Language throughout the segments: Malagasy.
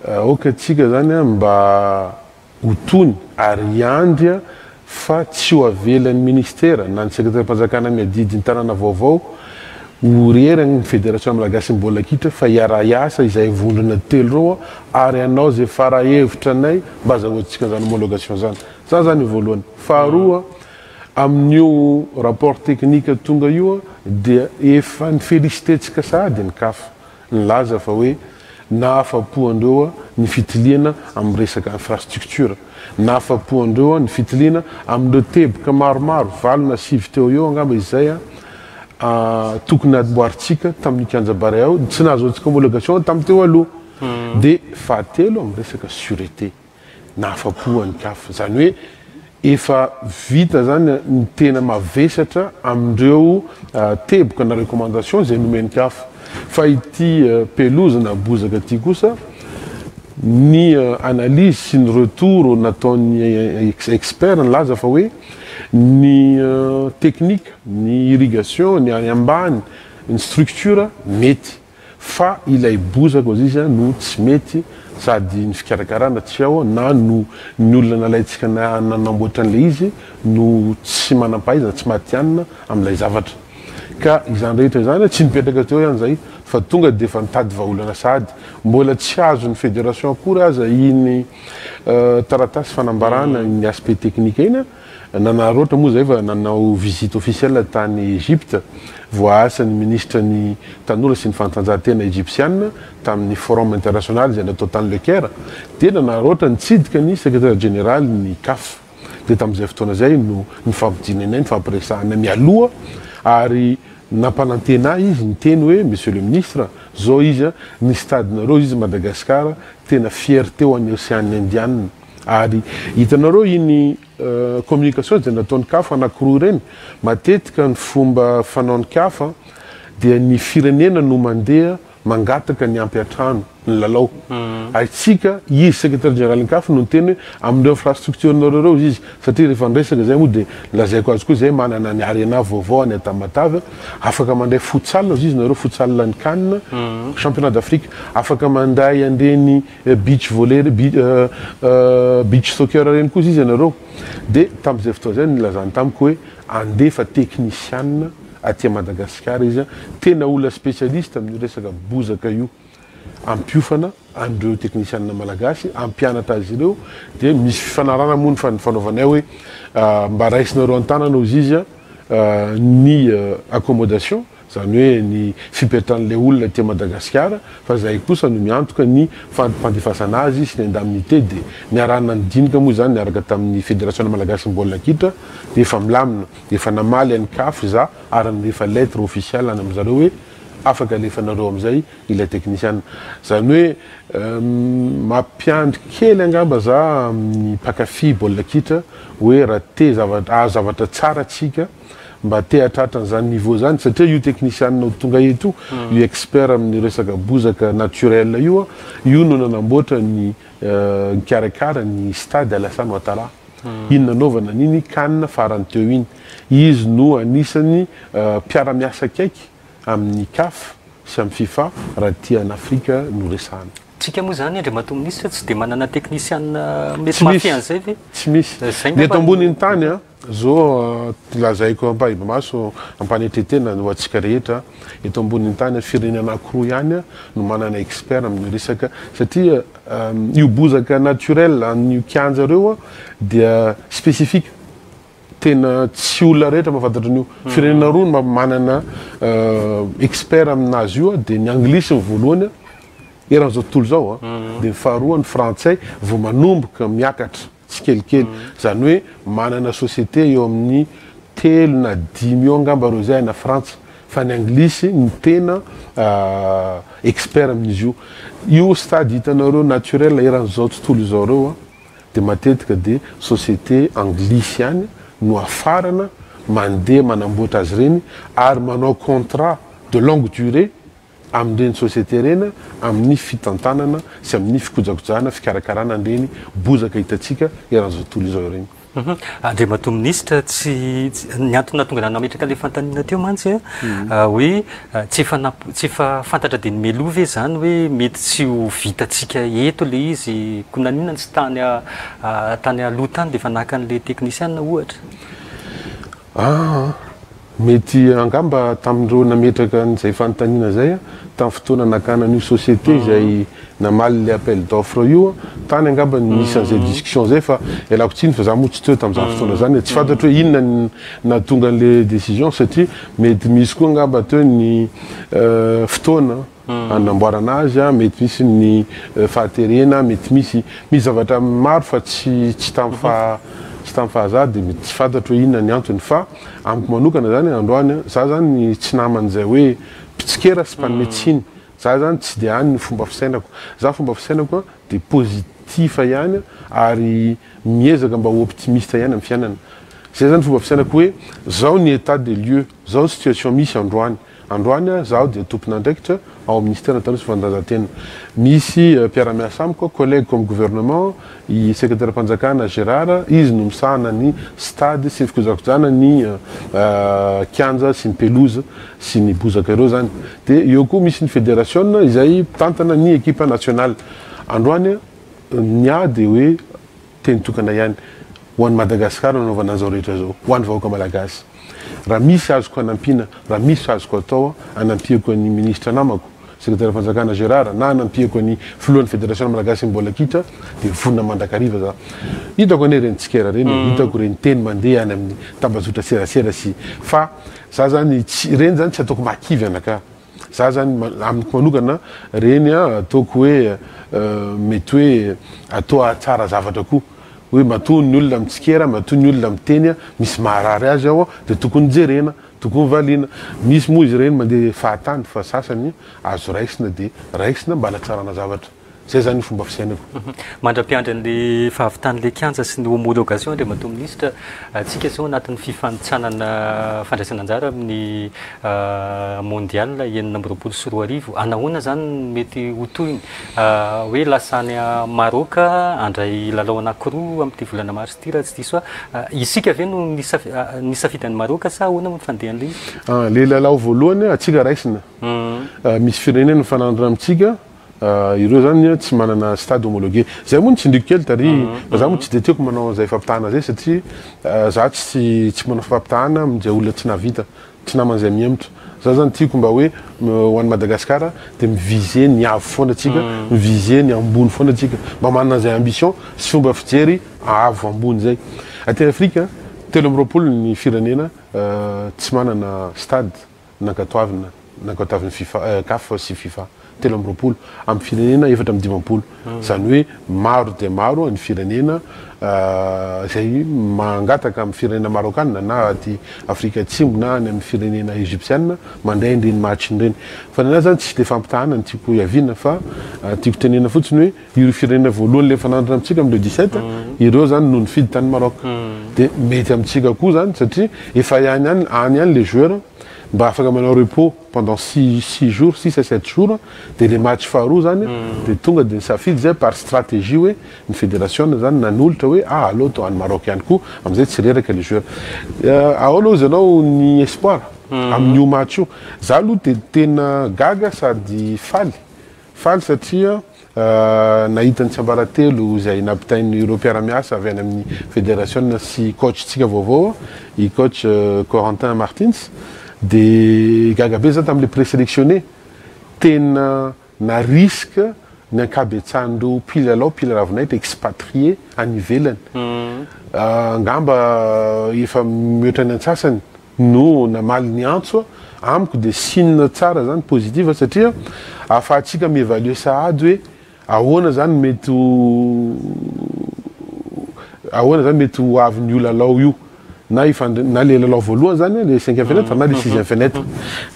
okatsika zany mba hotony ary andry fa tsy ho avelan'ny ministera na ny sekretary-panjakana miadidy ny tanàna vaovao horeragny ny fédération malagasy mbola kitra fa iara-iasa izay vondrona telo reo ary anao zay fara-hevitra anay mba azahoantsika zany homologation zany zany voalohany faharoa amin'io rapport technique tonga io dia efa ny félicitetsika sahady ny kafa nilaza fa hoe nahafapo-andreo ny fitiliana amin'ny resaka infrastructure nahafapo-andreo ny fitiliana amin'ireo teboka maromaro valona sivy teo eo angamba izay tokony adoaritsika tamin'ny Kianjabary ao tsy nahazoantsika homologation tamin'ny teo aloha dia fahatelo amin'ny resaka sûreté nahafapo-any kafa zany hoe efa vita zany ny tena mavesatra amindreo teboka na recommandation zay nomeny kafa fa ity pelouse na bozaka ty kosa ny analyse sy ny retour nataon'ny expert nilaza fa hoe ny technique ny irrigation ny any ambany ny structure mety fa ilay bozaka ozy izy no tsy mety sady ny fikarakarana tsy ao na no ny olona nalaitsika nanamboatra an'le izy no tsy manam-pahaizana tsy matianina amin'ilay zavatra ka izany rehetra zany tsy nipetraka teo ihany zay fa tonga dia efa nitady vahaolana sady mbola tsy azo ny fédération akory aza iny taratasy fanambarana ny aspect technique iny nanaroatra moa zay fa nanao visite officielle tany Égypte voaasa ny ministre ny tanora sy ny fantanjahantena égyptienne tamin'ny forum international zay natao tany Le Caire dia nanaroatra nitsidika ny secrétaire général ny CAF dia tamin'izay fotoana zay no nifampidinanay nifampiresahana mialoha ary nampanantena izy niteny hoe monsieur le ministre zao izy ny stadinareo izy Madagascar tena fierté ho an'ny Océan Indienne ary hitanareo iny communication zay nataon'ny kafa anankiroa ireny matetika ny fomba fanaon'ny kafa dia ny firenena no mandeha mangataka ny ampy atrano ny lalao aitsika izy secrétaire général ny kafa no niteny hoe amin'ireo infrastructure nareo reo izy satria rehefa niresaka zay moa dia lazaiko azy koa zay manana ny arena vaovao any Tamatave afaka mandray futsal izy nareo futsal ny Cannes championnat d'Afrique afaka manday andreny beach volley beach soccer reny koa izy nareo dia tamin'izay fotoana zay nilazany tamiko hoe andefa technicienne aty Madagascar izy tena olona spécialiste amin'ny resaka bozaka io ampiofana andreo technicienne malagasy ampianatra azy ireo dia misy fifanarana moa ny fanaovanay hoe mba raisinareo an-tanana izy izy ny accommodation zany hoe ny fipetran'le olona aty Madagascar fa zay kosa no miantoka ny fampandefasana azy sy ny indemnité dia niarahana ny dinika moa zany niaraka tamin'ny fédération malagasy mbola kitra dia efa milamina dia efa namaly any CAF za ary nefa lettre officielle any amin'zareo hoe afaka alefanareo am'izay ilay technicienne zany hoe mampiandry kely angamba za amin'ny mpakafy mbola kitra hoe raha te zavatra tsara atsika mba te hatratra n'izany niveau zany satria io technicienne no tonga eto io expert amin'ny resaka bozaka naturel io no nanamboatra ny karakara ny stade Alassane Ouattara iny nanaovana niny Cannes farany teo iny izy no anisany mpiara-miasa kaiky amin'ny CAF sy amin'ny FIFA raha ty an Afrika no resahana tsika moa zany Andriamatoa ministre tsy dia manana technicienne mety mafia an'izay ve tsy misy ny eto ambonin'ny tany zao lazaiko ampahibomaso ampanetetena ho atsika rehetra eto ambonin'ny tany firenena anankiroa ihany no manana expert amin'ny resaka satria io bozaka naturel an'io kianjareo dia spécifique tena tsy olona rehetra mahafantatra an'io firenena roa no manana expert aminazy io dia ny anglisy ny voalohany eran'izao tontolo zao dia ny faharoa ny frantsay vao manomboka miakatra tsy kelikely zany hoe manana société eo amin'ny 3 na 5 eo angamba reo zay na Frantsa fa ny anglisy ny tena expert amin'izy io stade hitanareo naturel eran'izao tontolo izao reo dia matetika dia société anglisy ihany no afarana mandeha manamboatra azy reny ary manao contrat de longue durée amin'ireny société reny amin'ny fitantanana sy amin'ny fikojakojana fikarakarana an'ireny bozaka hitantsika eran'izao tontolo izao ireny. Andriamato minisitra ny antony natonga nametraka le fantaniana teo mantsy hoe tsy efa fantatra dia ny meloa ve zany hoe mety tsy ho vitatsika eto le izy ko naninona tsy tany aloha tany dia efa naka an'le teknisiana ohatra. Mety angamba tamin'ireo nametraka n'izay fanontaniana zay tamin'ny fotoana nakana an'io société izay namaly le appel d'offre io tany angamba nisy an'izay discussion zay fa ialako tsiny fa za moa tsy teo tamin'izany fotoana zany tsy fantatra hoe inona nahatonga an'le décision satria mety misy koa angamba teo ny fotoana anamboarana azy mety misy ny fahaterena mety misy zavatra maro fa tsy tamin'ny fahazady dia tsy fantatra hoe inona ny antony fa amiko manokana zany androany za zany tsy naman'izay hoe pitsikera sy mpanometsiny za zany tsy dia any ny fomba fisainako za fomba fisainako dia pozitifa ihany ary miezaka mba ho optimiste ihany amin'ny fiainana zay zany fomba fisainako hoe zao ny état des lieux zao ny situation misy androany zaho dia tompon'andraikitra ao ministère taloha sy fandanjantena misy mpiara-miasa amiko collègue comme gouvernement i secrétaire mpanjakana Gérard izy no misahana ny stade sy ny fikojakojana ny kianja sy ny pelouse sy ny bozaka ireo zany dia eo koa misy ny fédération izay tantana ny équipe nationale androany niady hoe teny tokana ihany ho an'ny Madagasikara nanaovana an'izao rehetra zao ho an'ny vahoaka malagasy raha misy azoko anampiana raha misy azoko atao anampiako ny ministre namako secrétaire mpanjakana Gérard na anampiako ny filohan'ny fédération malagasy mbola kitra dia vonina mandrakariva za hitako ane reny tsikera reny hitako reny teny mandeha any amin'ny tambazotra serasera sy fa za zany reny zany tsy ataoko makivy anaka za zany amiko manokana reny ataoko hoe mety hoe atao tsara zavatra koa hoe matoa ny olona mitsikera matoa ny olona miteny misy maharary azy ao dia tokony jerena tokony valiana misy moa izy reny mandeha fahatany fa sasany azo raisina dia raisina mba latsarana zavatra zay zany fomba fisainako mandra-piandry an'le fahavitan'le kianja sy ny homologation Andriamato minisitra atsika zao anatin'ny fifanitsanana fandraisana anjara amin'ny mondial 2024 anahoana zany mety ho toyny hoe lasany Maroc andray lalao anankiroa amin'ity volana mars ity raha tsy diso isika ve no nisafidy an'i Maroc sa ahoana moa ny fandehan'le izy le lalao voalohany atsika raisina misy firenena mifanandrina amintsika ireo zany tsy manana stade homologué zay moa nitsindriko kely tary za moa tsy dia tiako manao zay fampitahana zay satria za tsy manao fampitahana amin'izay olona tsy nahavita tsy naman'izay mihemotra za zany tiako mba hoe ho an'ny Madagasikara dia mivize ny avo foana atsika mivize ny ambony foana atsika mba manana zay ambition sy fomba fijery avo ambony zay aty Afrika 3 ny firenena tsy manana stade nankatoavina FIFA CAF sy FIFA 3 amin'ny firenena 4 zany hoe maro dia maro ny firenena zay mangataka amin'ny firenena marokana na aty Afrika Atsimo na any amin'ny firenena égyptienne mandray ireny match ireny fa nanazy zany tsy dia fampitahana ny tiako hiaviana fa tiako tenena fotsiny hoe ireo firenena voalohany le fanandrina amintsika amin'ny le 17 ireo zany no nifidy tany Maroc dia mety amintsika koa zany satria efa any ihany les joueurs mba afaka manao repos pendant 6 jours 6 à 7 jours dia le match faharoa zany dia tonga dia nisafidy zay par stratégie hoe ny fédération zany nanolotra hoe aleo tao any Maroc ihany koa amin'izay tsy reraka les joueurs ao aloha izy anao ny espoir amin'io match io za aloha dia tena gaga sady faly satria nahita ny tsiambaratelo izay nampitain'ny ireo mpiara-miasa avy any amin'ny fédération sy coach tsika vaovao i coach Corentin Martins dia gaga be za tamin'le présélectionné tena na risque ny ankabetsahan'ireo mpilalao mpilaravinahitra expatrié any ivelany angamba efa mihoatra ny antsasany no namaly ny antso amiko dia signe tsara zany positive satria ahafahantsika mievalue sahady hoe ahoana zany mety ho avy io lalao io na le lalao voalohany zany le 5e fenêtre na le 6e fenêtre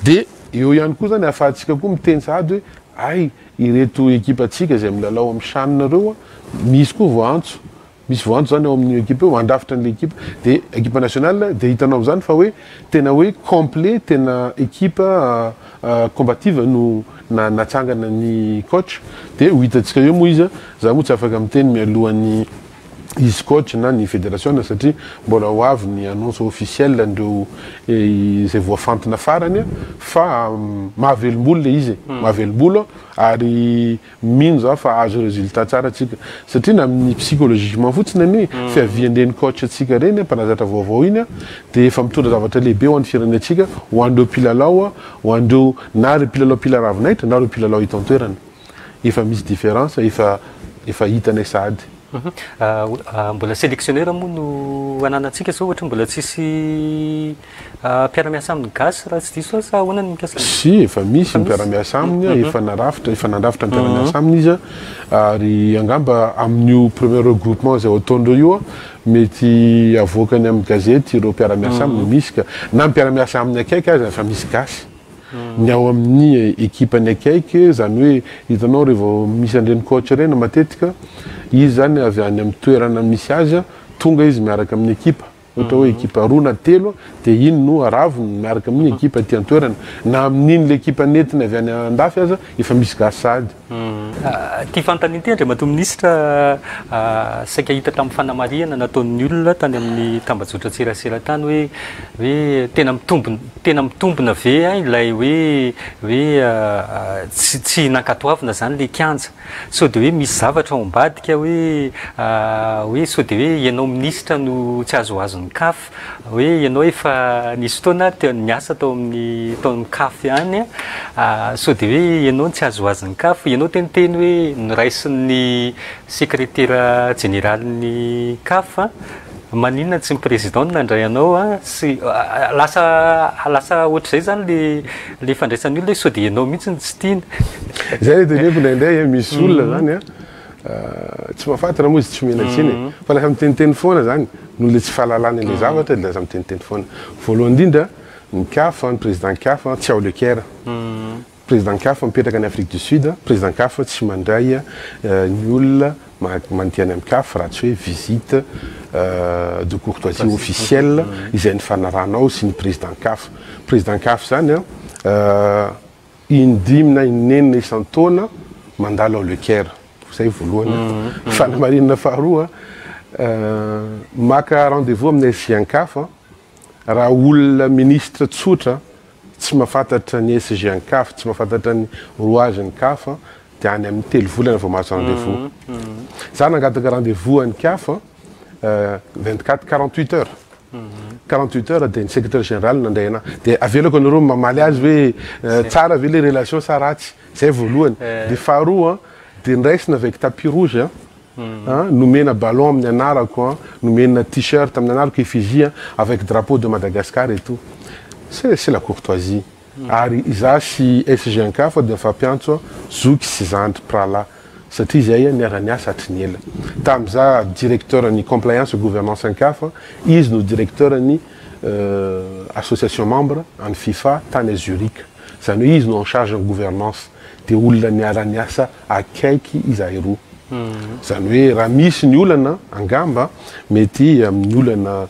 dia eo ihany koa zany ahafahantsika koa miteny sahady hoe ireto ekipa atsika zay milalao amin'ny chanireo misy koa voantso zany ao amin'ny ekipa eo andrafitra n'le ekipa dia ekipa nationale dia hitanao amin'izany fa hoe tena hoe complet tena ekipa combative no natsangana ny coach dia ho hitantsika eo moa izy za moa tsy afaka miteny mialohan'ny izy coach na ny fédération satria mbola ho avy ny annonce officielle andreo izay voafantina farany fa mahavelom-bolo le izy mahavelom-bolo ary mino za fa azo résultat tsara atsika satria na amin'ny psychologiquement fotsiny any fiavian'ireny coach atsika reny mpanazatra vaovao iny dia efa mitondra zavatra lehibe ho an'ny firenentsika ho andreo mpilalao ho andreo na re mpilalao mpilaravinahitra na reo mpilalao hita an-toerana efa misy différence efa hitanay sady mbola sélectionneur moa no ananantsika zao ohatra mbola tsisy mpiara-miasa amin'ny gasy raha tsy diso sa ahoana ny mikasa si efa misy mpiara-miasa aminy efa nandrafitra ny mpiara-miasa aminy izy ary angamba amin'io premier regroupement zay ataondreo io mety avoakany amin'ny gazety ireo mpiara-miasa aminy misy ka na mpiara-miasa amin'ny akaiky azy efa misy gasy ny ao amin'ny équipe-ny akaiky zany hoe hitanao rehefa misy andreny coach reny matetika izy zany avy any amin'ny toerana misy azy tonga izy miaraka amin'ny équipe ohatra hoe équipe roa na telo dia iny no araviny miaraka amin'ny équipe aty an-toerana na amin'iny l'équipe nentina avy any andafy aza efa misy gasy sady ty fanontaniana ty andriamato ministra saika hita tamin'ny fanamariana nataon'ny olona tany amin'ny tambazotra tserasera tany hoe tena mitombona ve ilay hoe tsy nankatoavina zany le kianja so dia hoe misy zavatra ao ambadika hoe so dia hoe ianao ministra no tsy azoazon'ny CAF hoe ianao efa nisy fotoana niasa tao amin'ny CAF ihany so dia hoe ianao tsy azoazon'ny CAF ianao teniteny hoe niraisin'ny secrétaire général'ny CAF maninona tsy président nandray anao sy lasa ohatr'izay zany le fandraisan'ny olona so dia ianao mihitsy tsy tiana zay teneko indraindray misy olona zany tsy mahafantatra moa izy tsy menatsiny fa lasa miteniteny foana zany noho le tsy fahalalana le zavatra lasa miteniteny foana voalohany indrindra ny CAF ny président CAF Thiao Lecker président CAF mipetraka any Afrique du Sud président CAF tsy mandray ny olona mantiany amin'ny CAF raha tsy hoe visite de courtoisie officielle izay ny fanaranao sy ny président CAF zany indimy na inenina isan-taona mandalo ao Lecker zay voalohany fanamarina faharoa maka rendez-vous amin'ny SG CAF raha olona ministre tsotra tsy mahafantatra ny SG CAF tsy mahafantatra ny rouagen'ny CAF dia any amin'ny telo volana vao mahazo rendez-vous za nangataka rendez-vous an'ny CAF 48 heures 48 heures dia ny secrétaire général nandray anahy dia avelako anareo mamaly azy hoe tsara ve le relation sa ratsy zay voalohany dia faharoa dia niraisina avec tapis rouge nomena ballon amin'ny anarako nomena t-shirt amin'ny anarako effigie avec drapeau de Madagascar et tout c'est la courtoisie ary za sy SG CAF dia mifampiantso zoky sy zandry prala satria zay niara-niasa hatry ny ela tamin'iza directeur ny compliance gouvernance ny CAF izy no directeur ny association membre any FIFA tany à Zurich zany hoe izy no en charge ny gouvernance dia olona niara-niasa akaiky izahay roa zany hoe raha misy ny olana angamba mety amin'ny olana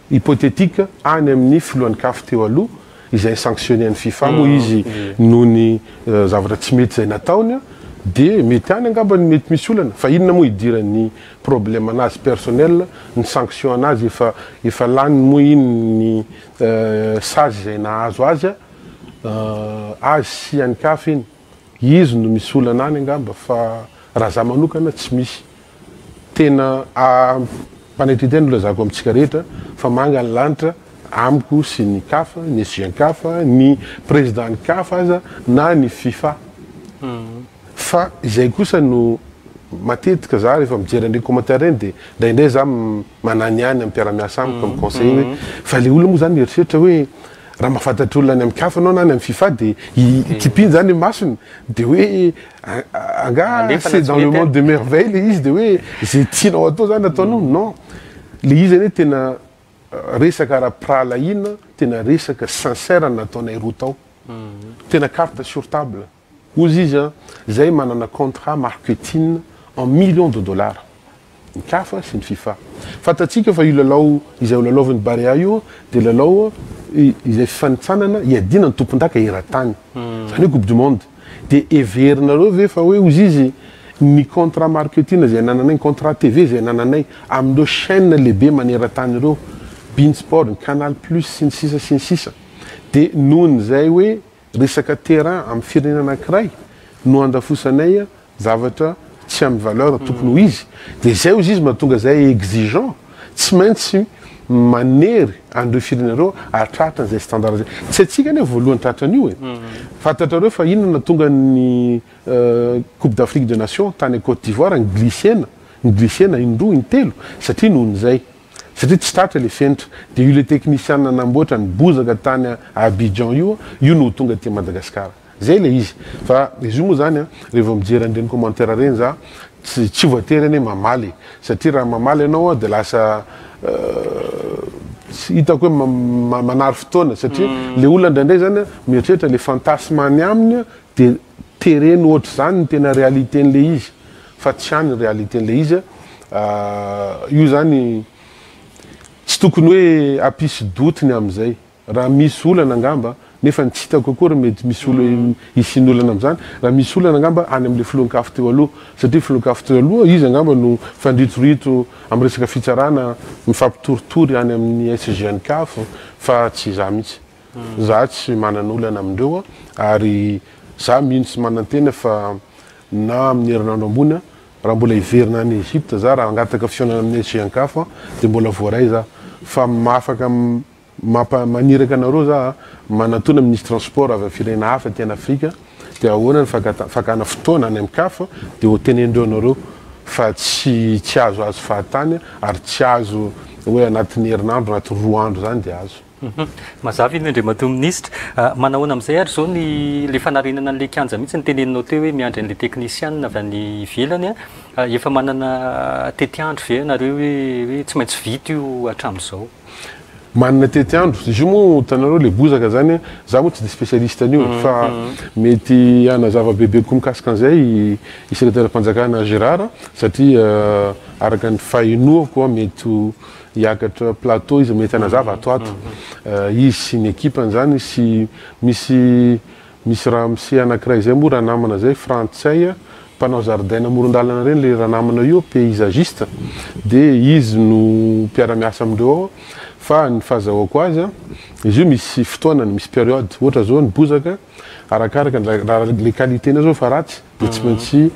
hypothétique any amin'ny filohan'ny CAF teo aloha izay sanctionné ny FIFA moa izy noho ny zavatra tsy mety zay nataony dia mety any angamba ny mety misy olana fa inona moa hidiran'ny problème anazy personnel ny sanction anazy efa lany moa iny ny sage zay nahazo azy azy sy any CAF iny izy no misy olana any angamba fa raha za manokana tsy misy tena mpanetriteny lazako amintsika rehetra fa manga ny lanitra amiko sy ny CAF ny SG CAF ny président ny CAF aza na ny FIFA fa izay kosa no matetika za rehefa mijery an'ireny commentaire reny dia indraindray za manany any amin'ny mpiara-miasa amiko amin'ny conseil hoe fa le olona moa zany mieritreritra hoe raha mahafantatra olona any amin'ny CAF anao na any amin'ny FIFA dia tipiny zany masony dia hoe anga c'est dans le monde de merveille le izy dia hoe zay tianao atao zany ataonao non le izy zany hoe tena resaka ara-prala ina tena resaka sincère nataonay roa tao tena carte sur table ozy izy zay manana contrat marketing en millions de dollars ny CAF sy ny FIFA fantatsika fa io lalao izay lalaovan'ny Barea io dia lalao izay fifanitsanana iadina ny tompon-daka era-tany zany hoe coupe du monde dia everinareo ve fa hoe ozy izy ny contrat marketing zay nananay contrat TV zay nananay amin'ireo chaîne lehibe maneran-tany ireo Bein Sport, Canal Plus sy ny sisa dia nohony zay hoe resaka terrain amin'ny firenena anankiray no andafosanay zavatra tsy amin'ny valeur tokony ho izy dia zay ozy izy mahatonga zay exigeant tsy maintsy manery andreo firenenareo atratran'izay standard zay tsy atsika ane voalohany tratran'io fantatrareo fa inona tonga ny Coupe d'Afrique des Nations tany Côte d'Ivoire nglisena indroa intelo satria nohon'izay satria tsy tratra le fenitra dia io le technicien namboatra ny bozaka tany Abidjan io no tonga ty Madagasikara zay le izy fa izy io moa zany rehefa mijery an'ireny commentaire reny za tsy voatery ane mamaly satria raha mamaly ianao dia lasa hitako hoe manary fotoana satria le olona indraindray zany mieritreritra le fantasme any aminy dia tereny ohatra zany ny tena réalitén'le izy fa tsy any réalitén'le izy io zany tsy tokony hoe apisy dotiny amin'izay raha misy olana angamba nefa tsy hitako akory mety misy olo isiny olana amin'izany raha misy olana angamba any amin'le filohan-kafo teo aloha satria filohan-kafo teo aloha izy angamba no fandritorito amin'ny resaka fitsarana mifampitoritory any amin'ny SGN-kafo fa tsy za mihitsy za tsy manan'olana amindreo ary za mihino tsy manantena fa na amin'ny herinandro ambony raha mbola hiverina any Egypte za raha angataka fionana amin'ny SGN-kafo dia mbola voaray za fa mafaka maniraka anareo za manatona ministre transport avy firena hafa ty an'Afrika dia ahoana ny fakana fotoana any amin'ny kafa dia ho tenendreo anareo fa tsy azo fahatany ary tsy azo hoe anatin'ny herinandro anatin'ny 2 andro zany dia azo mazava iny Andriamatoa ministre manahoana amin'izay ary zao le fanarinana an'le kianja mihitsy ny teneninao teo hoe miandry an'le technicien avy any ivelany efa manana tetiandro ve nareo hoe tsy maintsy vita io hatramin'izao manana tetiandro izy io moa hitanareo le bozaka zany za moa tsy de spécialiste an'io fa mety anazava bebe koa mikasika an'izay i secrétaire-mpanjakana Gérard satria araka ny fahinoako mety hiakatra plateau izy mety anazava ato izy sy ny équipe zany sy misy raha misy anankiray zay moa raha namana zay frantsay mpanao jardin amoron-dalana reny le raha namana io paysagiste dia izy no mpiara-miasa amindreo ao fa ny fahazahoako azy izy io misy fotoanany misy période ohatra zao ny bozaka arakaraka raha le qualité-na zao fa ratsy dia tsy maintsy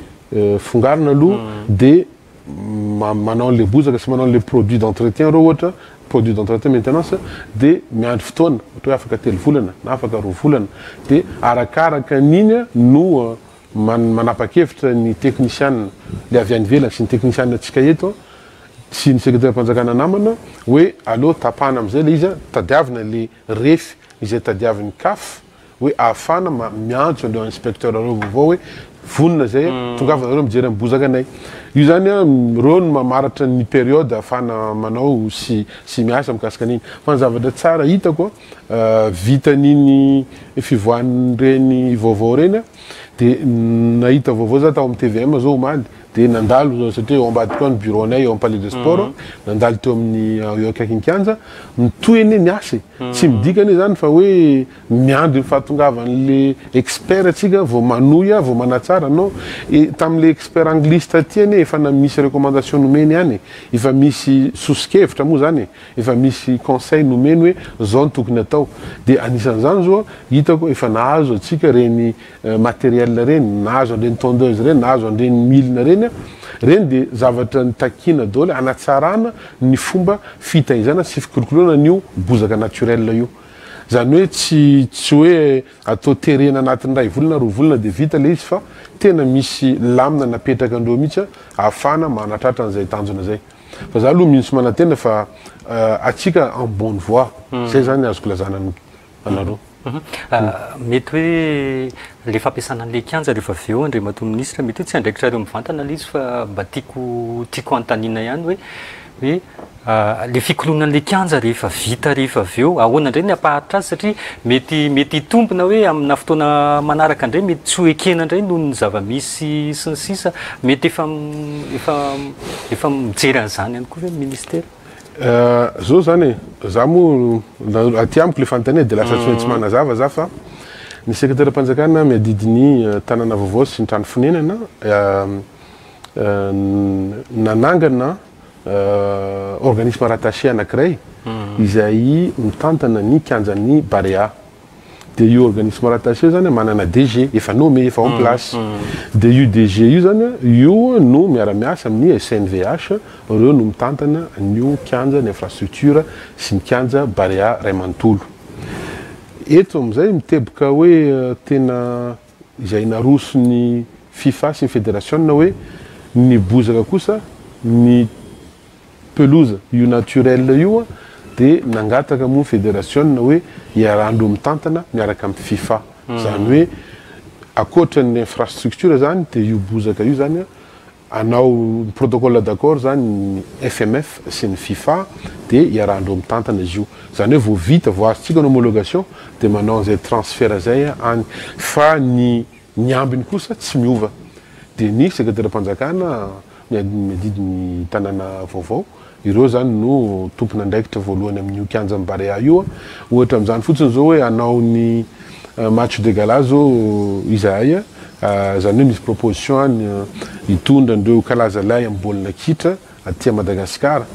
fongarina aloha dia manao le bozaka sy manao le produit d'entretien reo ohatra produit d'entretien maintenance dia miandry fotoana ohatra hoe afaka 3 volana na afaka 2 volana dia arakaraka an'iny no manapa-kevitra ny technicien le avy any ivelany sy ny technicien atsika eto sy ny secrétaire-mpanjakana namana hoe aloha tapahana amin'izay le izy tadiavina le refy izay tadiavin'ny CAF hoe ahafana miantso an'ireo inspecteur reo vaovao hoe vonona zay tongavanareo mijery amin'ny bozaka anay io zany reo no mamaratra ny période ahafana manao sy miasa mikasika an'iny fa ny zavatra tsara hitako vitan'iny fivoahan'ireny vaovao reny dia nahita vaovao za tao amin'ny TVM zao omaly dia nandalo satria eo ambady koa ny bureau anay eo amin'ny palais de sport nandalo teo amin'ny eo akaiky-kianja mitoy ene ny asa tsy midikany zany fa hoe miandry ny fahatongavan'le expert atsika vao manoya vao manatsara no tamin'le expert angliste aty ane efa misy recommandation nomeny any efa misy sosikevitra moa zany efa misy conseil nomeny hoe zao ny tokony atao dia anisan'izany zao hitako efa nahazo atsika reny matériel reny nahazo an'ireny tondeuse reny nahazo an'ireny milina reny reny dia zavatra ny takina daholo anatsarana ny fomba fitaizana sy fikolokoloana n'io bozaka naturel io zany hoe tsy hoe atao terena anatin'ny 2 volana 2 volana dia vita le izy fa tena misy lamina napetraka andreo mihitsy ahafana manatratra an'izay tanjona zay fa za aloha mihitsy manantena fa atsika en bonne voie zay zany azoko lazana anareo mety hoe le fampiasana an'le kianja rehefa avy eo Andriamatoa ministre mety hoe tsy andraikitrareo mivantana le izy fa mba tiako antanina ihany hoe le fikolona an'le kianja rehefa vita rehefa avy eo ahoana indray ny ampaharitra azy satria mety hitombona hoe amina fotoana manaraka indray mety tsy ho ekena indray noho ny zava-misy sy ny sisa mety efa mijery an'izany ihany koa hoe ministera zao zany za moa aty amiko le fanontania dia lasa tsy maintsy manazava za fa ny sekreteram-panjakana miadidiny tanàna vaovao sy ny trano fonenana nanangana organisme rattaché anankiray izay mitantana ny kianjan'ny Barea. De io organisme rattaché zany manana DG efa nommé efa en place. De io DG io zany io no miara-miasa amin'ny SNVH reo no mitantana an'io kianja ny infrastructure sy ny kianja Barea Ray Manontolo. Eto amizay miteboka hoe tena izay naroso ny FIFA sy ny fédération hoe ny bozaka kosa ny pelouse io naturel io de nangataka mo fédération hoe iarandro mitantana miaraka amin'ny FIFA. Zany hoe akoatran'ny infrastructure zany de io bozaka io zany anao protocole d'accord zany ny FMF sy ny FIFA de iarandro mitantana izy io. Zany hoe vao vita vao azontsika ny homologation de manao zay transfert zay any fa ny ambiny kosa tsy miova. De ny sekreteram-panjakana miadidiny tanàna vaovao ireo zany no tompona andraikitra voalohany amin'io kianja Barea io. Ohatra am'zany fotsiny zao hoe anao ny match de gala zao izahay zany hoe misy proposition any hitondra andreo kalazalay amin'ny baolina kitra aty Madagasikara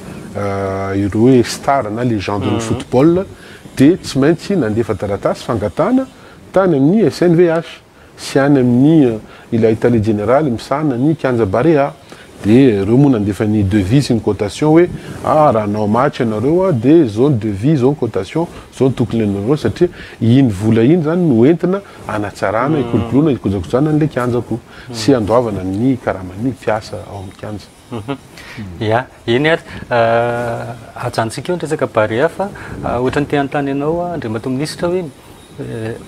ireo hoe star na légende ny football de tsy maintsy nandefa taratasy fangatana tany amin'ny SNVH sy any amin'ny ila Italie générale misana ny kianja Barea. De reo moa nandefa ny devis sy ny cotation hoe raha anao match anareo de zone devis zone cotation zone tokony anareo satria iny vola iny zany no entina anatsarana ikolokoloana ikojakojana an'le kianjako sy andoavana amin'ny karamany fiasa ao amin'ny kianja. Ya, iny ary ajantsika eo resaka Barea fa ohatra ny te-antany ianao Andriamatoa Minisitra hoe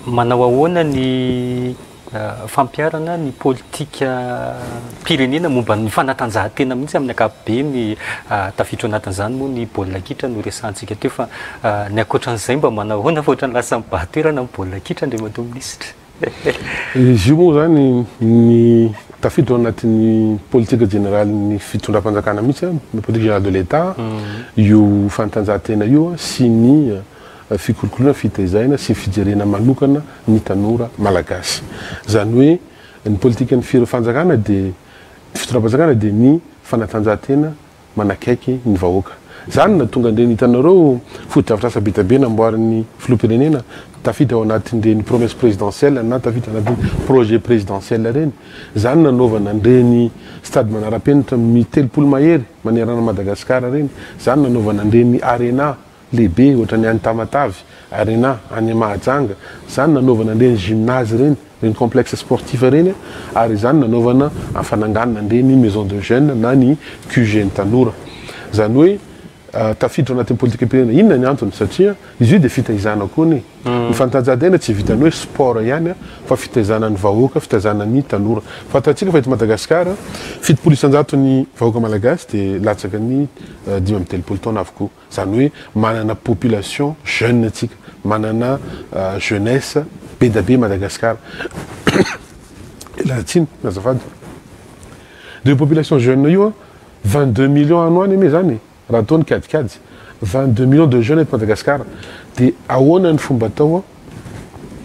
manao ahoana ny fampiarana ny politika pirenena momba ny fanatanjahantena mihitsy amin'ny ankapobeny ny tafiditra anatin'izany moa ny baolina kitra no resantsika teo fa ny akoatran'izay mba manao ahoana fa ohatrany lasa mibahan-toerana amin'ny baolina kitra Andriamatoa Minisitra. Izy io moa zany ny tafiditra anatin'ny politika générale ny fitondram-panjakana mihitsy politique générale de l'État io fanatanjahantena io sy ny fikolokoloana fitaizana sy fijerena manokana ny tanora malagasy. Zany hoe ny politika ny fanjakana de fitondram-panjakana de ny fanatanjahantena manakaiky ny vahoaka. Zany na tonga ndreny hitanareo foto-drafitrasa be tabe namboarin'ny filoham-pirenena tafiditra ao anatin'ireny promesse présidentielle na tafiditra anatin'ny projet présidentiel reny. Zany nanaovana andreny stade manara-penitra telopolo mahery manerana Madagasikara reny. Zany nanaovana andreny arena lehibe ohatrany any Tamatavy, arena any Mahajanga. Zany nanaovana andreny gymnase reny, reny complexe sportif reny ary zany nanaovana afananganana andreny maison de jeunes na ny QG ny tanora. Zany hoe tafiditra anatin'ny politika pirenena inona ny antony satria izy io de fitaizana koa ny fanatanjahantena tsy vitany hoe sport ihany fa fitaizana ny vahoaka, fitaizana ny tanora. Fatantsika fa eto Madagasikara fitopolo isanjato ny vahoaka malagasy de latsaka ny 5 taona avokoa. Zany hoe manana population jeune atsika, manana jeunesse be da be Madagasikara. Latsiny azafady. De population jeune io 22 millions anoany me zany. Raha ataony kadikady 22 millions de jeunes eto Madagasikara de ahoana ny fomba atao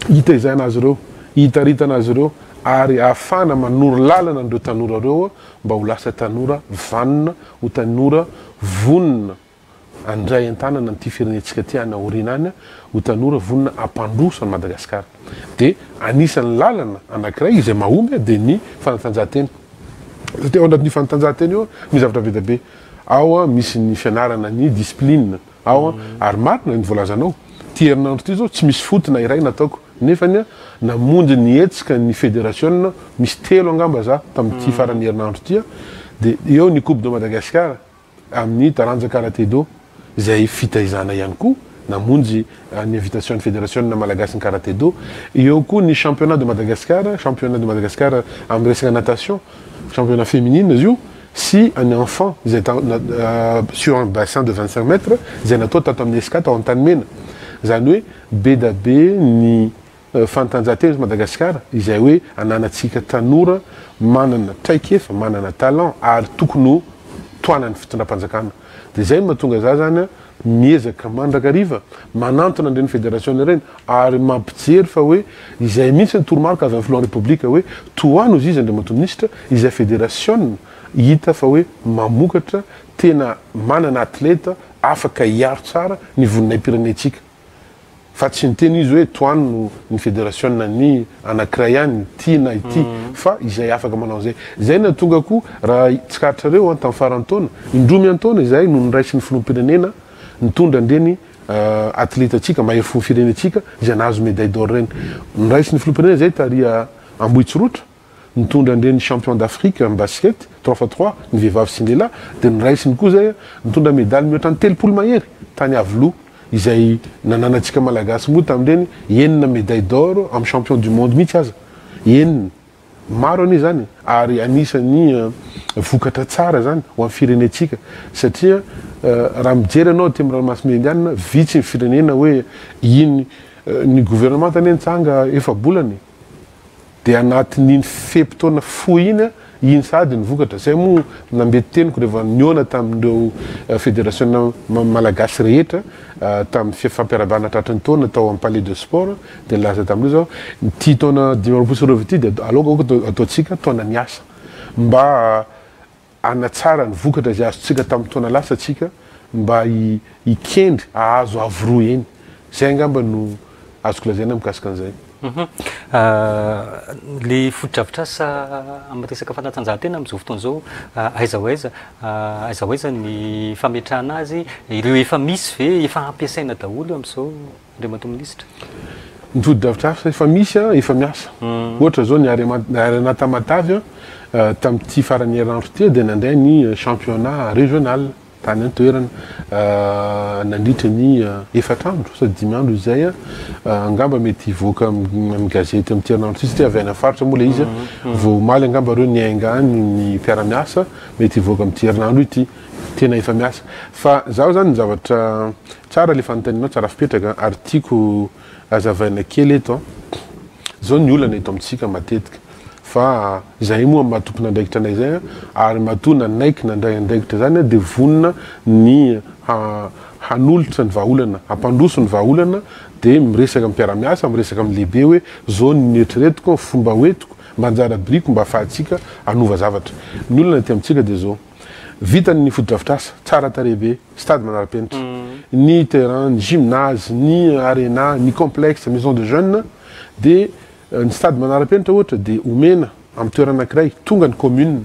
hitaizana azy ireo, hitaritana azy ireo ary ahafana manoro lalana andreo tanora reo mba ho lasa tanora vanona ho tanora vonona andray an-tanana ny ty firenetsika ty any aoriana any ho tanora vonona ampandroso any Madagasikara. De anisan'ny lalana anankiray izay mahomby de ny fanatanjahantena. Satria ao anatin'ny fanatanjahantena io misy zavatra be da be. Ao misy ny fianarana ny discipline ao ary marina ny voalazanao ty herinandro ty zao tsy misy fotina iray nataoko nefany namonjy ny etsika ny fédération misy telo angamba za tamin'ity farany herinandro ty de eo ny coupe de Madagascar amin'ny taranja karaté do izay fitaizana ihany koa namonjy ny invitation ny fédération na malagasy ny karaté do. Eo koa ny championnat de Madagascar amin'ny resaka natation championnat féminine izy io si un enfant sur un bassin de 25 mètres izay natao tato amin'ny escate ao an-tany mena. Zany hoe be da be ny fanatanjahantena Madagasikara izay hoe ananatsika tanora manana traikefa, manana talent ary tokony toanany fitondram-panjakana dia zay mahatonga za zany a miezaka mandrakariva manantona andreny fédération ireny ary mampijery fa hoe izay mihitsy ny toromarika avy amin'ny filohan'ny république hoe toano izy andriamatongo ministre izay fédération hita fa hoe mamokatra tena manana atleta afaka hiaro tsara ny voninay pirenetsika fa tsy niteny izy hoe toano ny fédération ny anankiray ihany tiana ity fa izay afaka manao zay na tonga koa raha tsikatrareo tamin'ny farantaona indromy antaona izay no niraisy ny filoham-pirenena nitondra andreny atleta atsika mahery fo firenetsika izay nahazo médaille d'or reny niraisy ny filoham-pirenena zay taria Ambohitsirotra nitondra andreny champion d'Afrique en basket 3x3 ny vehivavy sy ny lehilahy dia niraisiny koa zay nitondra médaille mihoatra ny telopolo mahery tany Avilo izay nananantsika malagasy moa tamindreny enina médaille d'or amin'ny champion du monde mihitsy aza enina maro anie zany ary anisany vokatra tsara zany ho amin'ny firenetsika satria raha mijery anao ty amin'ny ranomasy indiana vitsy ny firenena hoe iny ny gouvernement tany nitsanga efa-bolany dia anatin'iny fepitaona fo iny sady ny vokatra zay moa nambety teniko rehefa niona tamindreo fédération malagasy rehetra tamin'ny fampiarabana tratran'ny taona tao amin'ny palais de sport dia laza tamindreo zao ty taona 2020 ty dia aloha ataotsika taona niasa mba anatsara ny vokatra zay azotsika tamin'ny taona lasa tsika mba ikendry ahazo avoro eny zay angamba no azoko lazaina mikasika an'izay le fotodrafitrasa amin'ny resaka fanatanjahantena amin'izao fotoana zao aiza hoaiza ny fametrahana azy ireo efa misy ve efa ampiasaina daholo amin'izao andriamatongo ministre ny fotodrafitrasa efa misy efa miasa ohatra zao ny Arenata Matavy tamin'ity farany herinandro ty dia nandray ny championnat régional tany antoerana nandritra ny efatrandro sa 10 andro izay angamba mety hivoaka amin'ny gazety amin'ny herinandro tsisy ty avy any faritra moa le izy vao maly angamba reo ny aingany ny mpiara-miasa mety hivoaka amin'ny herinandro ity tena efa miasa fa zaho zany ny zavatra tsara le fanontanianao tsara fipetraka ary tiako azavaina kely eto zao ny olana eto amintsika matetika fa zay moa mahatompona andraikitra anay zay ary mahatona naiky nandray andraikitra zany dia vonona ny hanolotra ny vahaolana hampandroso ny vahaolana dia miresaka mpiara-miasa miresaka amin'ny lehibe hoe zao ny eritreretiko ny fomba hoetiko mba anjara briko mba ahafahantsika anova zavatra ny olana ty amintsika dia zao vitany ny fotodrafitrasa tsara tarehibe stade manara-penitra ny terrain ny gymnase ny arena ny complexe maison de jeunes dia ny stade manara-penitra ohatra dia omena amin'ny toerana anankiray tonga ny commune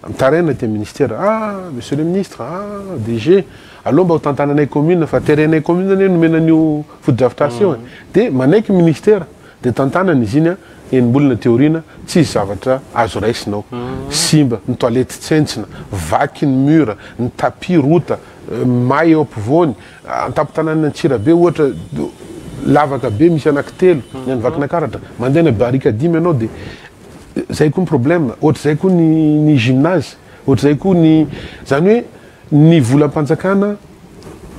mitaraina ty ministère monsieur le ministre DG aloha mba ho tantananay commune fa terrainay commune anie nomena an'io fotodrafitrasa io dia manaiky ministère dia tantanana izy iny enimbolona teorina tsisy zavatra azo raisinao simba ny toilette tsentsina vaky ny mura ny tapis rota may eo ampovoany antapotanana Antsirabe ohatra lavaka be misy anankitelo ny any vakinakaratra mandeha na barika 10 ianao dia zay koa ny problème ohatra zay koa ny gymnase ohatra zay koa ny zany hoe ny volam-panjakana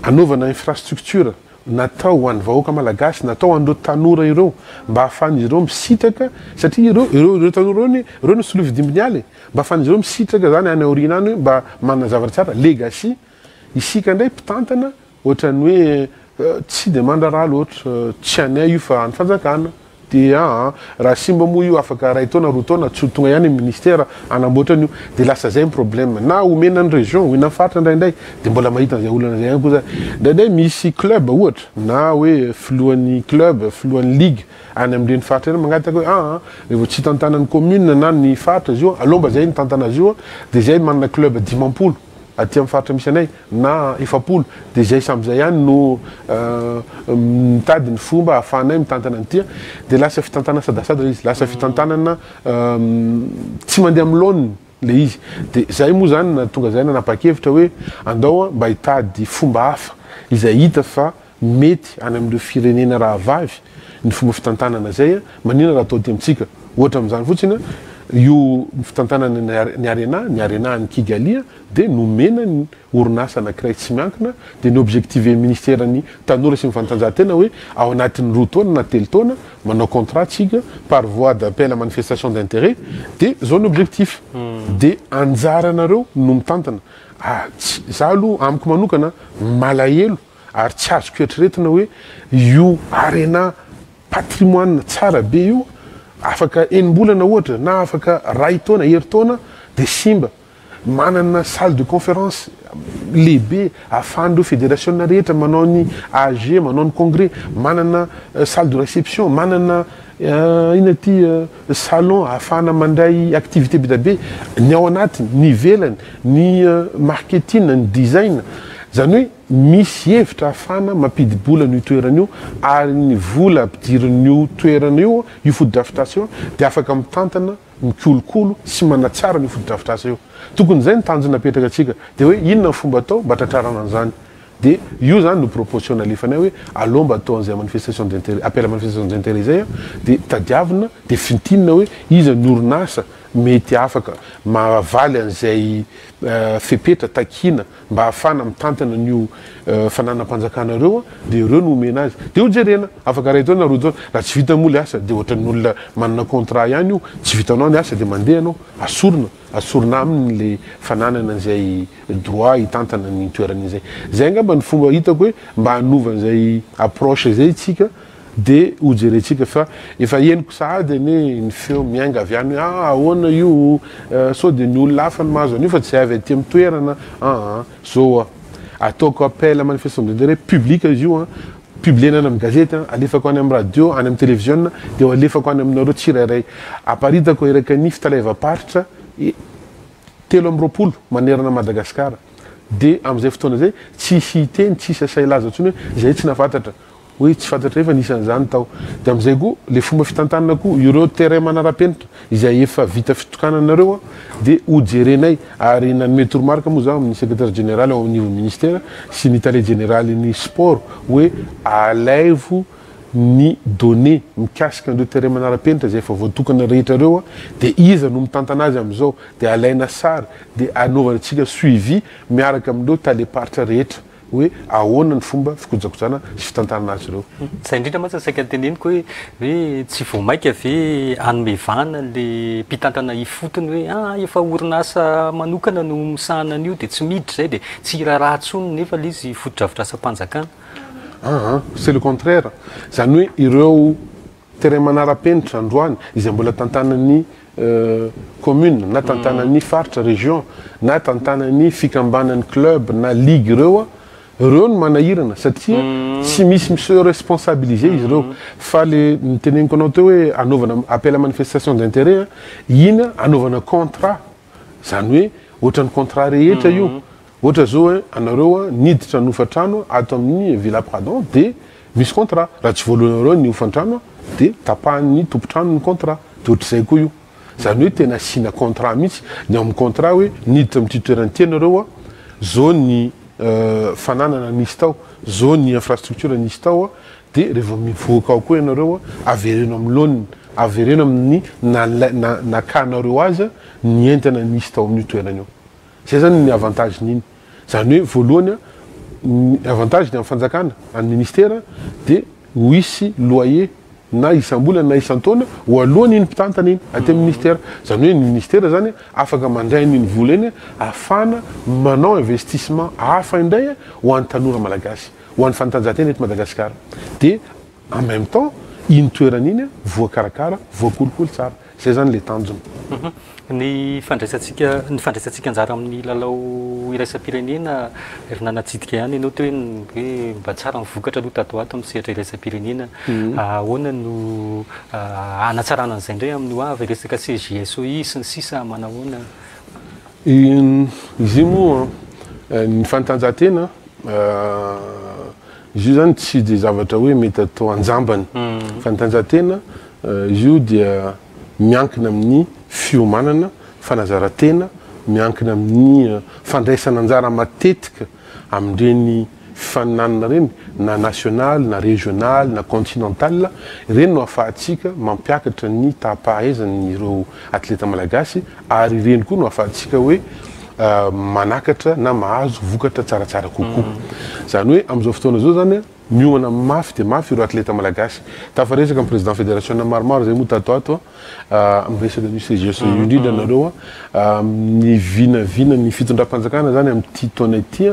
anaovana infrastructure natao ho an'ny vahoaka malagasy natao ho an'ireo tanora ireo mba ahafahan'izy ireo misitraka satria ireo tanora ireo ny solovidimbinialy mba ahafahan'izy ireo misitraka zany any aoriana any hoe mba manana zavatra tsara legacy isika indray mpitantana ohatrany hoe tsy dia mandraraha loatra tsy anay io fa any fanjakana dia raha simba moa io afaka ray taona roa taona tsy tonga ihany ministère anamboatrany io dia lasa zay ny problème na omena ny région omena ny faritra indraindray dia mbola mahita an'izay olana zay ihany koa zay indraindray misy club ohatra na hoe filohan'ny club filohan'ny ligue any amin'ireny faritra eny magnataka hoe rehefa tsy tantanan'ny commune na ny faritra izy io alomba zay ny tantana azy io dia zay manana club dimampolo aty amin'ny faritra misy anay na efapolo dia zay sambyzay ihany no mitady ny fomba ahafahanay mitantana an'ity dia lasa fitantana sadasada le izy lasa fitantanana tsy mandeha amin'ny laoniny le izy dia zay moa zany na tonga zay nanapa-kevitra hoe andao mba hitady fomba hafa izay hita fa mety any amin'ireo firenena raha vavy ny fomba fitantanana zay manina raha atao ty amintsika ohatra amin'izany fotsiny io fitantanana ny arena ny Kigali dia nomena ny orinasa anankiray tsy miankina dia ny objectif ministère ny tanora sy ny fanatanjahantena hoe ao anatin'ny 2 taona na 3 taona manao contrat tsika par voie d'appel à manifestation d'intérêt dia zao ny objectif dia anjaranareo no mitantana za aloha amiko manokana malahelo ary tsy azoko eritreretina hoe io arena patrimoine tsara be io afaka enimbolana ohatra na afaka ray taona heri-taona de simba manana salle de conférence lehibe ahafahan'ireo fédération rehetra manao ny AG manao ny congrès manana salle de réception manana ina ty salon ahafahana mandray activité be da be ny ao anatiny ny velany ny marketing ny design zany hoe misy hevitra ahafahana mampidibola n'io toerana io ary ny vola ampidirin'io toerana io io fotodrafitrasa io de afaka mitantana mikolokolo sy manatsara ny fotodrafitrasa io tokony zay ny tanjona apetraka atsika de hoe inona ny fomba atao mba tratrarana an'izany de io zany no proposition nalefanay hoe alomba mba atao an'izay manifestation d'intérêt appel à manifestation d'intérêt zay de tadiavina de fintinina hoe iza ny orinasa mety afaka mahavaly an'izay fepetra takina mba ahafana mitantana n'io fananam-panjakanareo de ireo no omena azy de ho jerena afaka ray taona roa taona raha tsy vita moly asa de ohatran'olona manana contrat ihany io tsy vitanao ny asa de mandeha anao asorona aminy le fananana an'izay droit hitantana ny toeran'izay zay angamba ny fomba hitako hoe mba hanova an'izay approche zay tsika de ho jerentsika fa efa eniko sahady ane ny feo miainga avy any hoe ahoana io sao de ny olona hafa ny mahazo an'io fa tsy avy aty amin'ny toerana zao ataoko appel à manifestation d'intérêt public izy io publiena any amin'ny gazety alefako any amin'ny radio any amin'ny télévision de alefako any aminareo tsirairay aparitako eraka ny fitalaeva-paritra 3 manerana Madagasikara de am'izay fotoana zay tsisy hiteny tsisy asay laza ntsony hoe zay tsy nafantatra hoe tsy fantatra efa nisan'izany tao de am'izay koa le fomba fitantanana koa ireo terrain manara-penitra izay efa vita fitokananareo de ho jerenay ary nanome toromarika moa zao amin'ny secrétaire général ao niveau ministère sy ny tale général ny sport hoe alaivo ny données mikasika an'ireo terrain manara-penitra zay efa voatokana rehetra reo de iza no mitantana azy am'izao de alaina sary de anaovana antsika suivi miaraka amin'ireo taleparitra rehetra hoe ahoana ny fomba fikojakojana sy fitantanana azy ireo zay indrindra moa saika teneniko hoe tsy voamaika ave anomevana le mpitantana ifotony hoe efa orinasa manokana no misahana an'io de tsy miditra zay de tsy iraraha tsony nefa le izy fotodrafitrasa-panjakana c'est le contraire zany hoe ireo terrain manara-penitra androany izay mbola tantanany commune na tantanany faritra région na tantanany fikambanany club na ligue ireo no manahirana satria tsy misy miseo responsabiliser izy ireo fa le niteneniko anao teo hoe anaovana appel à manifestation d'intérêt ina anaovana contrat zany hoe ohatran'ny contrat rehetra io ohatra zao hoe anareo niditra ny hofantrano ato amin'ny Villa Pradon de misy contrat raha tsy voalohanareo ny hofantrano de tapahan'ny tompotrano ny contrat de ohatr'izay koa io zany hoe tena sina contrat mihitsy ny amin'ny contrat hoe niditra amin'ity toerany tianareo zao ny fananana nisy tao zao ny infrastructure nisy tao de rehefa mivoaka ao koa ianareo avereno amin'ny laoniny avereno amin'ny nakanareo azy ny entana nisy tao amin'io toerana io zay zany ny avantage n'iny zany hoe voalohany ny avantage ny amin'ny fanjakana any ministère de ho isy loyer na isam-bola na isan-taona ho alohan'iny mpitantana iny aty amin'ny ministère zany hoe ny ministère zany afaka mandray n'iny vola iny ahafana manao investissement hafa indray ho an'ny tanora malagasy ho an'ny fanatanjahantena eto Madagasikara de en même temps iny toerana iny voakarakara voakolokolo tsara zay zany le tanjony ny fandraisantsika anjara amin'ny lalao iraisam-pirenena efa nanatsidika ihany ianao teo hoe mba tsara mivokatra aloha tato ato amin'ny sehatra iraisam-pirenena ahoana no anatsarana an'izay indray amin'ny avy resaka CJSOI sy ny sisa manahoana izy moa ny fanatanjahantena izy io zany tsy de zavatra hoe mety atao anjambany fanatanjahantena izy io dia miankina amin'ny fiomanana fanazarantena miankina amin'ny fandraisana anjara matetika amin'ireny fifaninanana reny na national na régional na continental ireny no ahafahantsika mampiakatra ny tapahaizany ireo atleta malagasy ary ireny koa no ahafahantsika hoe manakatra na mahazo vokatra tsaratsara kokoa zany hoe am'izao fotoana zao zany miomana mafy de mafy ireo atleta malagasy tafaresaka amin'ny président fédération maromaro zay moa tato amin'ny resaka ny CGS indrindra nareo ny vinavina ny fitondram-panjakana zany amin'ity taona ity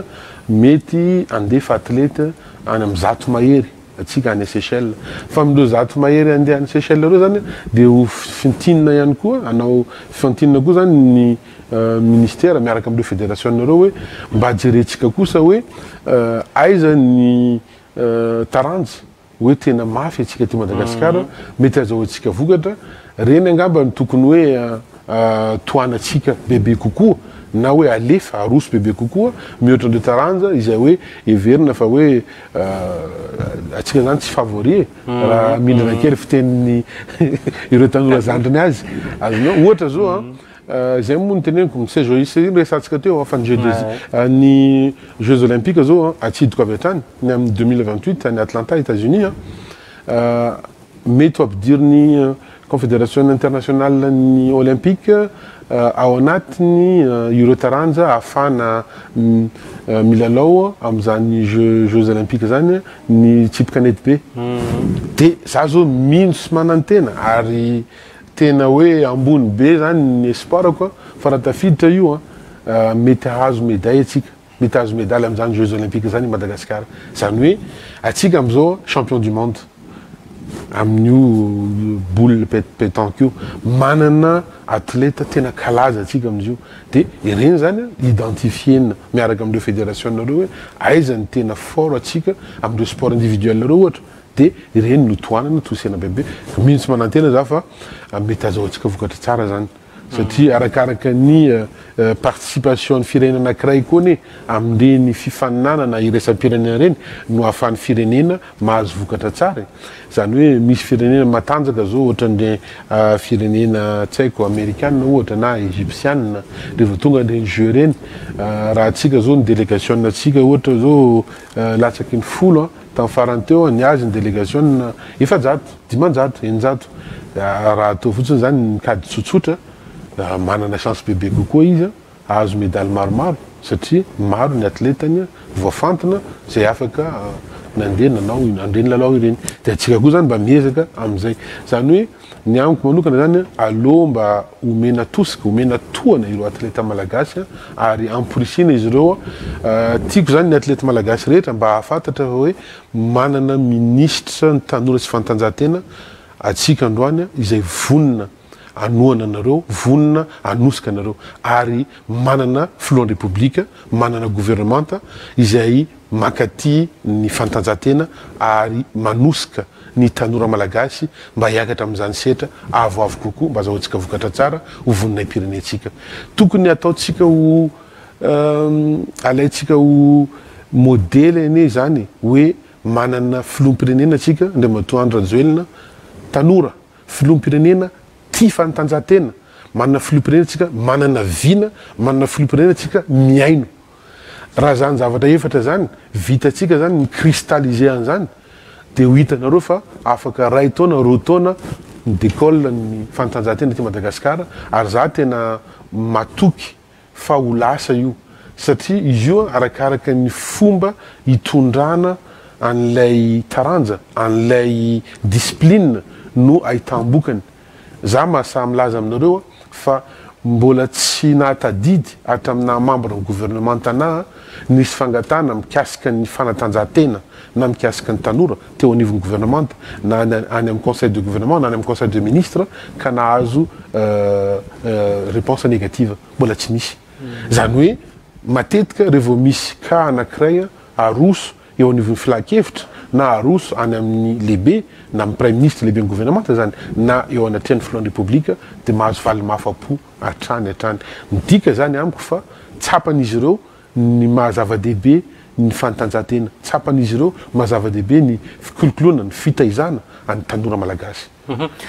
mety andefa atleta any amin'ny zato mahery atsika any Seychelles fa amin'ireo zato mahery andeha any Seychelles reo zany de ho fintinina ihany koa anao fintinina koa zany ny ministère miaraka amin'ireo fédération nareo hoe mba jerentsika kosa hoe aiza ny taranja hoe tena mafy atsika ty Madagasikara mety azahoantsika vokatra reny angamba ny tokony hoe toanatsika bebe kokoa na hoe alefa aroso bebe kokoa mihoatra an'ireo taranja izay hoe everina fa hoe atsika zany tsy favori raha mihindrana kely fitenin'ny ireo tanora zandriny azy azonao ohatra zao zay moa niteneniko misy joyce resantsika teo fa ny Jeux olympiques zao atsidiko avy hatrany ny amin'ny 2028 any Atlanta États-Unis mety ampidiriny confédération internationale ny olympique ao anatiny ireo taranja ahafana milalao am'izany Jeux olympiques zany ny tsipikanety be de za zao mino sy manantena ary tena hoe ambony be zany ny espoir quoi fa raha tafiditra io mety hahazo médaille atsika mety hahazo médaille am'izany Jeux olympiques zany Madagasikara zany hoe atsika am'izao champion du monde amin'io boule pétanque io manana atleta tena kalaza atsika am'izio de ireny zany identifiena miaraka amin'ireo fédération nareo hoe aiza ny tena fort atsika amin'ireo sport individuel nareo ohatra de ireny no toanana tosena bebe mino tsy manantena za fa mety azahoantsika vokatra tsara zany satria arakaraka ny participation ny firenena anankiray koa ne amin'ireny fifaninana iresam-pirenena reny no ahafahan'ny firenena mahazo vokatra tsara zany hoe misy firenena matanjaka zao ohatran'ireny firenena tsy haiko américaine ohatra na égyptienne rehefa tonga ireny jeu reny raha atsika zao ny délégation atsika ohatra zao latsaky ny folo tamin'ny farany teo ny azy ny délégation efajato dimanjato eninjato raha atao fotsiny zany nikady tsotsotra manana chance bebe kokoa izy ahazo médaille maromaro satria maro ny atletany voafantina zay afaka nandeha nanao andreny lalao ireny de atsika koa zany mba miezaka am'izay zany hoe ny amiko manokana zany aloha mba omena tosika omena toana ireo atleta malagasy ary amporisina izy ireo tiako zany ny atleta malagasy rehetra mba ahafantatra hoe manana ministre ny tanora sy fantanjahantena atsika androany izay vonina anoana anareo vonina anosika anareo ary manana flon république manana gouvernementa izay makaty ny fantanjahantena ary manosika ny tanora malagasy mba hiakatra amin'izany setra avoavo kokoa mba azahoantsika vokatra tsara ho voninay pirenetsika tokony ataotsika ho alaitsika ho modele ene zany hoe manana filom-pirenena atsika Andriamatoa Andry Rajoelina tanora filom-pirenena tia fanatanjahantena manana filom-pirenena atsika manana vina manana filom-pirenena atsika miaino raha zany zavatra efatra zany vitatsika zany ny cristalliser an'izany de ho hitanareo fa afaka ray taona roa taona ny décolle ny fanatanjahantena ty Madagasikara ary za tena matoky fa ho lasa io satria izy io arakaraka ny fomba hitondrana an'ilay taranja an'ilay discipline no ahitambokany za mahasaha milaza aminareo fa mbola tsy nahatadidy hatramina membre ny gouvernement tana nisy fangatana mikasika ny fanatanjahantena na mikasika ny tanora teo anivon'ny gouvernement na any amin'ny conseil de gouvernement na any amin'ny conseil de ministre ka nahazo réponse négative mbola tsy misy zany hoe matetika rehefa misy ka anankiray aroso eo anivon'ny filakevitra na aroso any amin'ny lehibe na amin'ny premier ministre lehibe ny gouvernement zany na eo anatrehan'ny flon république de mahazo valy mafapo atrany midika zany amiko fa tsapan'izy ireo ny mahazava-dehibe ny fanatanjahantena tsapan'izy ireo mahazava-dehibe ny fikolokoloana ny fitaizana any tanora malagasy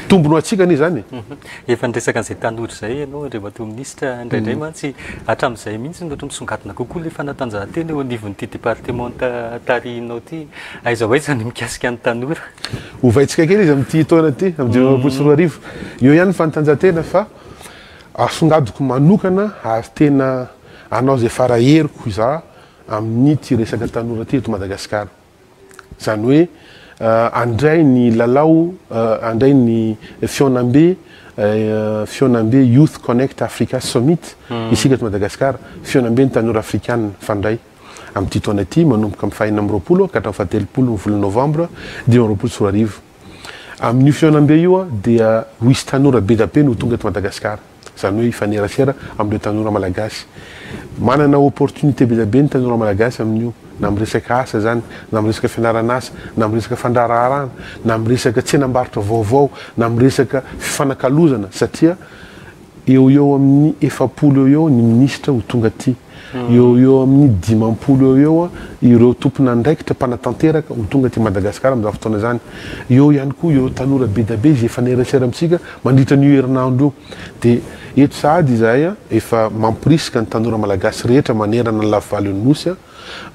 tombono atsika ane zany efa niresaka an'izay tanora zay ianao Andriamatoa Ministre indraindray mantsy hatramin'izay mihitsy nohatra misongadina kokoa le fanatanjahantena eo anivon'ity département tarihinao ty aiza hoaizany mikasika ny tanora hovaitsika kely izy amin'ity taona ty amin'ny 2024 eo ihany ny fanatanjahantena fa asongadiko manokana ary tena anao zay faraheriko za amin'ny ty resaka tanora ty eto Madagasikara zany hoe andray ny lalao andray ny fionambe Youth Connect Africa Summit isika eto Madagasikara fionambe ny tanora afrikanina fandray amin'ity taona ity manomboka amin'ny fahaenina amby roapolo ka hatramin'ny fahatelopolo ny volana novambra 2024 amin'io fionambe io dia hoisy tanora be da be no tonga eto Madagasikara zany hoe ifanerasera amin'ireo tanora malagasy manana opportunité be da be ny tanora malagasy amin'io na amin'ny resaka asa zany na amin'ny resaka fianaran'asa na amin'ny resaka fandraharahana na amin'ny resaka tsenam-barotra vaovao na amin'ny resaka fifanakalozana satria eo amin'ny 7 eo ny ministra ho tonga aty eo amin'ny 5 eo ireo tompona ndraikitra mpanatanteraka ho tonga aty Madagasikara amin'izany fotoana zany eo ihany koa ireo tanora be da be izay fanerasera amintsika mandritra ny herinandro io dia eto sahady izahay efa mampirisika ny tanora malagasy rehetra manerana ny lavalon'ny nosy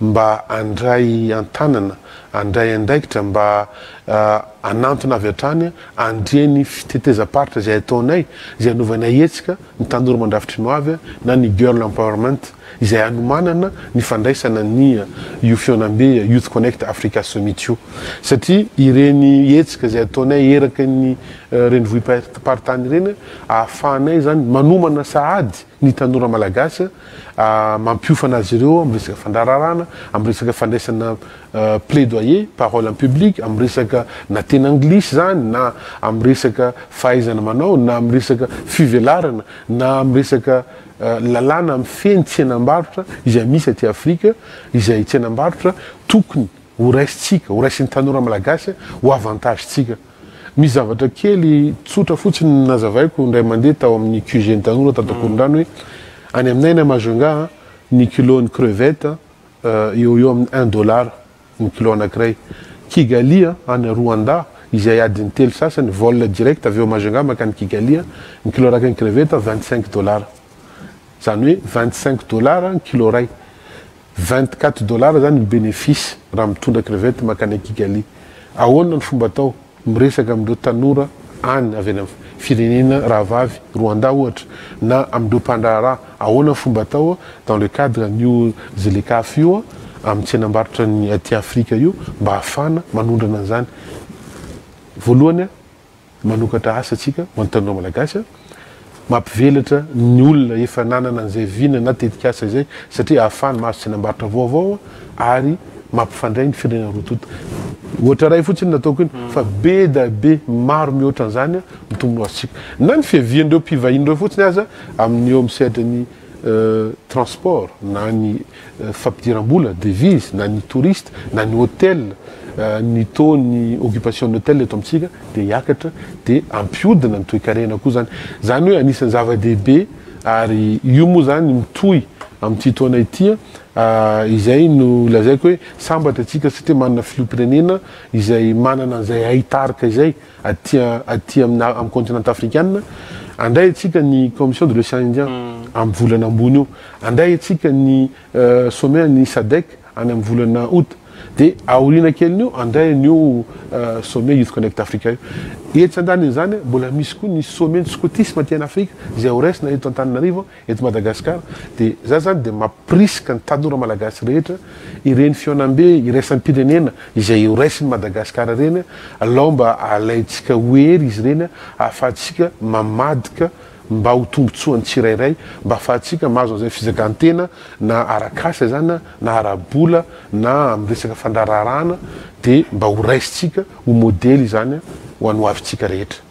mba andray antanana andray andraikitra mba anantona avy hatrany andreny fitetezam-paritra izay ataonay izay anovanay hetsika ny tanora mandrafitry no avy na ny girl empowerment izay anomanana ny fandraisana ny io fionambe Youth Connect Africa Summit io satria ireny hetsika izay ataonay eraka ny renivohim-paritany ireny ahafahanay zany manomana sahady ny tanora malagasy mampiofana azy ireo amin'ny resaka fandraharahana amin'ny resaka fandraisana plaidoyer parole en public amin'ny resaka na teny anglisy zany na amin'ny resaka fahaizana manao na amin'ny resaka fivelarana na amin'ny resaka lalàna amin'ny feny tsenam-barotra izay misy aty Afrika izay tsenam-barotra tokony ho raisitsika ho raisin'ny tanora malagasy ho avantagentsika misy zavatra kely tsotra fotsiny nazavaiko ndray mandeha tao amin'ny QG ny tanora tatakoron-drano hoe any aminay na Majunga ny kilo ny crevette eo amin'ny $1 ny kilo anankiray Kigali any Rwanda izay adiny 3 sasany vol direct avy eo Majunga makany Kigali ny kilo raiky ny crevette $25 zany hoe $25 ny kilo ray $24 zany ny bénéfice raha mitondra crevette makany Kigali ahoana ny fomba atao miresaka amin'ireo tanora any avy any firenena rahavavy Rwanda ohatra na amin'ireo mpandraharaha ahoana fomba atao dans le cadre n'io ZLECAf io amin'ny tsenam-barotra ny aty Afrika io mba ahafana manondrana an'izany voalohany manokatra asa atsika ho an'ny tanora malagasy mampivelatra ny olona efa nanana an'izay vina na tetika asa izay satria ahafana mahazo tsenam-barotra vaovao ary mampifandray ny firenena rototo ohatra ray fotsiny nataoko iny fa be da be maro mihoatra an'izany mitombono azitsika na ny fiavian'ireo mpivahindreo fotsiny aza amin'ny eo misehatra ny transport na ny fampidiram-bola devise na ny touriste na ny hôtel ny taux ny occupation d'hôtel eto amintsika dia hiakatra dia ampiodina ny toe-karena koa zany hoe anisan'ny zava-dehibe ary io moa zany mitohy amin'ity taona ity izay no lazaiko hoe sambatra atsika satria manana filoham-pirenena izay manana an'izay haitarika izay aty amin'ny continent africaine andray atsika ny commission de l'océan Indien amin'ny volana ambony io andray atsika ny sommet ny SADC any amin'ny volana août dia aoriana kelin'io andray an'io sommet Youth Connect Africa io etsy andaniny zany mbola misy koa ny sommet ny scotisme aty Afrika izay ho raisina eto Antananarivo eto Madagasikara dia za zany dia mampirisika ny tanora malagasy rehetra ireny fionambe iraisampirenena izay ho raisiny Madagasikara reny alao mba alaitsika hoery izy reny ahafahantsika mamadika mba ho tombotsoany tsirairay mba ahafahantsika mahazo an'izay fizakantena na arakasa zany na arabola na amin'ny resaka fandraharahana dia mba ho raisitsika ho modely zany ho an'ny ho avintsika rehetra